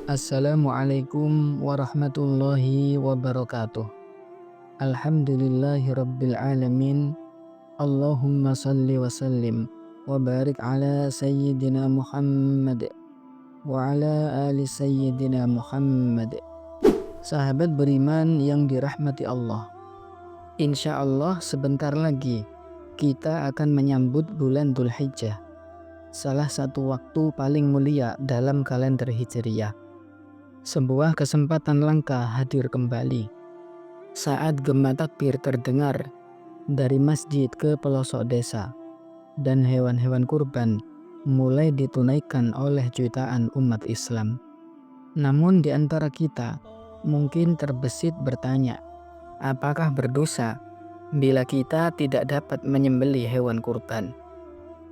Assalamualaikum warahmatullahi wabarakatuh. Alhamdulillahi rabbil alamin. Allahumma salli wa sallim wa barik ala sayyidina Muhammad wa ala ali sayyidina Muhammad. Sahabat beriman yang dirahmati Allah, insya Allah sebentar lagi kita akan menyambut bulan Dzulhijjah, salah satu waktu paling mulia dalam kalender Hijriyah. Sebuah kesempatan langka hadir kembali saat gema takbir terdengar dari masjid ke pelosok desa, dan hewan-hewan kurban mulai ditunaikan oleh jutaan umat Islam. Namun di antara kita mungkin terbesit bertanya, apakah berdosa bila kita tidak dapat menyembelih hewan kurban?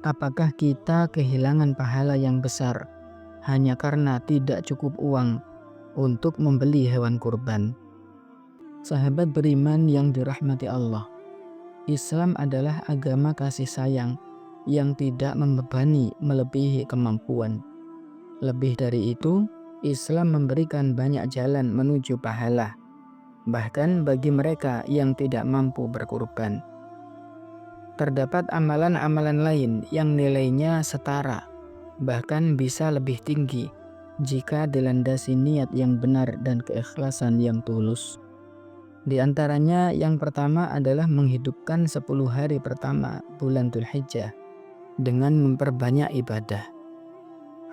Apakah kita kehilangan pahala yang besar hanya karena tidak cukup uang untuk membeli hewan kurban? Sahabat beriman yang dirahmati Allah, Islam adalah agama kasih sayang yang tidak membebani melebihi kemampuan. Lebih dari itu, Islam memberikan banyak jalan menuju pahala, bahkan bagi mereka yang tidak mampu berkurban. Terdapat amalan-amalan lain yang nilainya setara, bahkan bisa lebih tinggi jika dilandasi niat yang benar dan keikhlasan yang tulus. Di antaranya yang pertama adalah menghidupkan 10 hari pertama bulan Dzulhijjah dengan memperbanyak ibadah.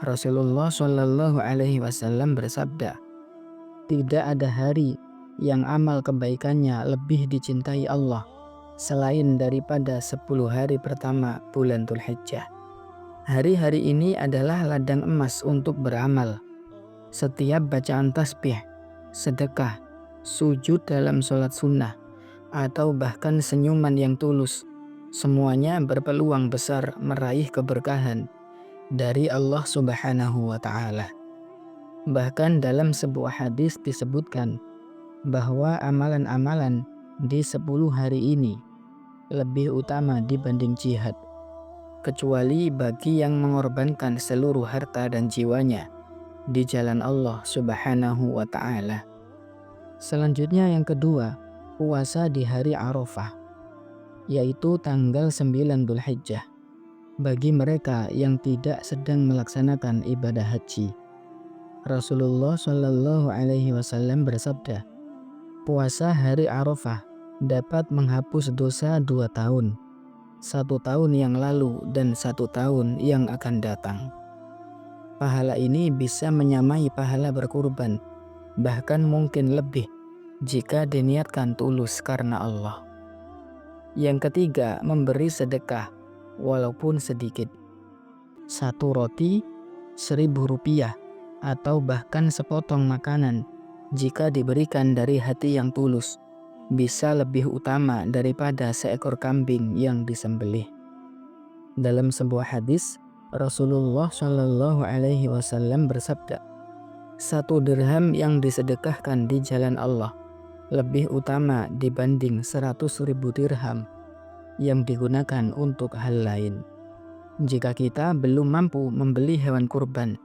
Rasulullah Shallallahu Alaihi Wasallam bersabda, tidak ada hari yang amal kebaikannya lebih dicintai Allah selain daripada 10 hari pertama bulan Dzulhijjah. Hari-hari ini adalah ladang emas untuk beramal. Setiap bacaan tasbih, sedekah, sujud dalam sholat sunnah, atau bahkan senyuman yang tulus, semuanya berpeluang besar meraih keberkahan dari Allah Subhanahu wa Ta'ala. Bahkan dalam sebuah hadis disebutkan bahwa amalan-amalan di 10 hari ini lebih utama dibanding jihad, kecuali bagi yang mengorbankan seluruh harta dan jiwanya di jalan Allah Subhanahu wa Ta'ala. Selanjutnya yang kedua, puasa di hari Arafah, yaitu tanggal 9 Dzulhijjah, bagi mereka yang tidak sedang melaksanakan ibadah haji. Rasulullah Shallallahu Alaihi Wasallam bersabda, puasa hari Arafah dapat menghapus dosa 2 tahun, 1 tahun yang lalu dan 1 tahun yang akan datang. Pahala ini bisa menyamai pahala berkurban, bahkan mungkin lebih jika diniatkan tulus karena Allah. Yang ketiga, memberi sedekah walaupun sedikit. 1 roti 1.000 rupiah atau bahkan sepotong makanan jika diberikan dari hati yang tulus bisa lebih utama daripada seekor kambing yang disembelih. Dalam sebuah hadis, Rasulullah Shallallahu Alaihi Wasallam bersabda, 1 dirham yang disedekahkan di jalan Allah lebih utama dibanding 100.000 dirham yang digunakan untuk hal lain. Jika kita belum mampu membeli hewan kurban,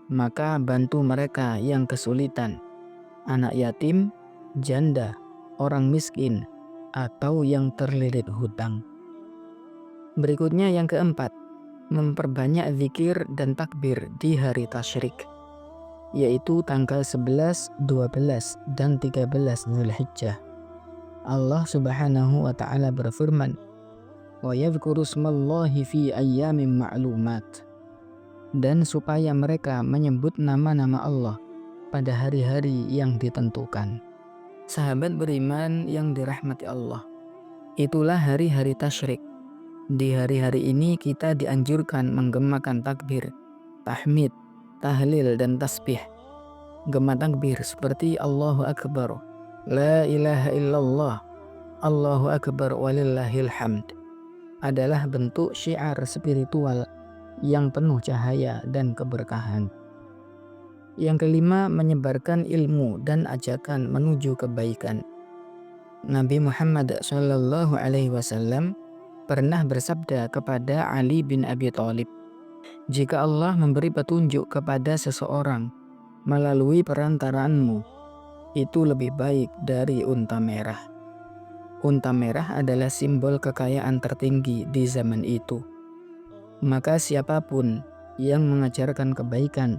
maka bantu mereka yang kesulitan, anak yatim, janda, orang miskin, atau yang terlilit hutang. Berikutnya yang keempat, memperbanyak zikir dan takbir di hari tasyrik, yaitu tanggal 11, 12, dan 13 Dzulhijjah. Allah Subhanahu wa Ta'ala berfirman, wa yadhkuru smallahi fi ayyamin ma'lumat, dan supaya mereka menyebut nama-nama Allah pada hari-hari yang ditentukan. Sahabat beriman yang dirahmati Allah, itulah hari-hari tasyrik. Di hari-hari ini kita dianjurkan menggemakan takbir, tahmid, tahlil, dan tasbih. Gema takbir seperti Allahu Akbar, La ilaha illallah, Allahu Akbar walillahil hamd adalah bentuk syiar spiritual yang penuh cahaya dan keberkahan. Yang kelima, menyebarkan ilmu dan ajakan menuju kebaikan. Nabi Muhammad Shallallahu Alaihi Wasallam pernah bersabda kepada Ali bin Abi Thalib, jika Allah memberi petunjuk kepada seseorang, melalui perantaraanmu itu lebih baik dari unta merah. Unta merah adalah simbol kekayaan tertinggi di zaman itu. Maka siapapun yang mengajarkan kebaikan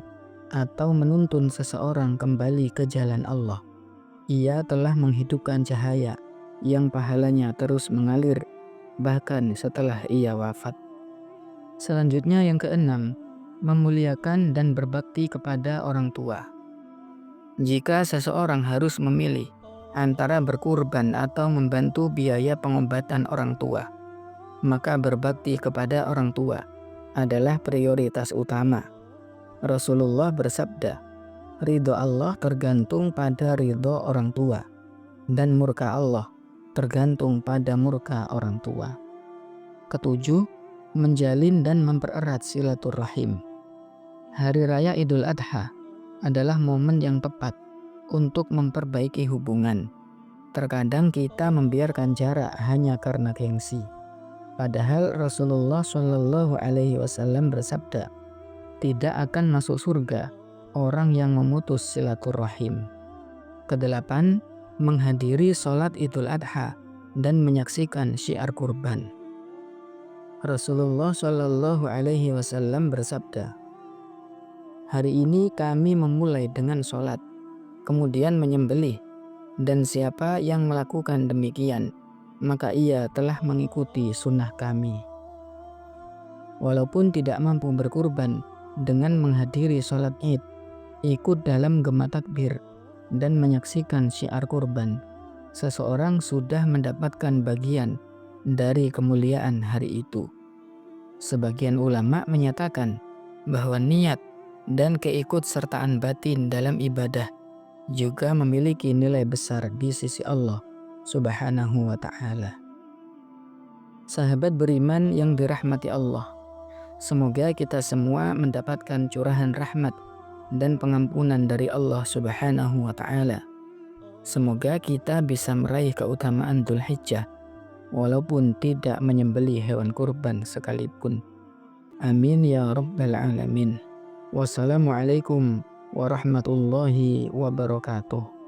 atau menuntun seseorang kembali ke jalan Allah, ia telah menghidupkan cahaya yang pahalanya terus mengalir bahkan setelah ia wafat. Selanjutnya yang keenam, memuliakan dan berbakti kepada orang tua. Jika seseorang harus memilih antara berkurban atau membantu biaya pengobatan orang tua, maka berbakti kepada orang tua adalah prioritas utama. Rasulullah bersabda, ridho Allah tergantung pada ridho orang tua, dan murka Allah tergantung pada murka orang tua. Ketujuh, menjalin dan mempererat silaturahim. Hari Raya Idul Adha adalah momen yang tepat untuk memperbaiki hubungan. Terkadang kita membiarkan jarak hanya karena gengsi. Padahal Rasulullah Shallallahu Alaihi Wasallam bersabda, tidak akan masuk surga orang yang memutus silaturahim. Kedelapan, menghadiri sholat Idul Adha dan menyaksikan syiar kurban. Rasulullah Shallallahu Alaihi Wasallam bersabda, hari ini kami memulai dengan sholat, kemudian menyembelih, dan siapa yang melakukan demikian, maka ia telah mengikuti sunnah kami. Walaupun tidak mampu berkurban, dengan menghadiri sholat id, ikut dalam gema takbir, dan menyaksikan syiar kurban, seseorang sudah mendapatkan bagian dari kemuliaan hari itu. Sebagian ulama menyatakan bahwa niat dan keikutsertaan batin dalam ibadah juga memiliki nilai besar di sisi Allah Subhanahu wa Ta'ala. Sahabat beriman yang dirahmati Allah, semoga kita semua mendapatkan curahan rahmat dan pengampunan dari Allah Subhanahu wa Ta'ala. Semoga kita bisa meraih keutamaan Dzulhijjah walaupun tidak menyembelih hewan kurban sekalipun. Amin ya rabbal alamin. Wassalamualaikum warahmatullahi wabarakatuh.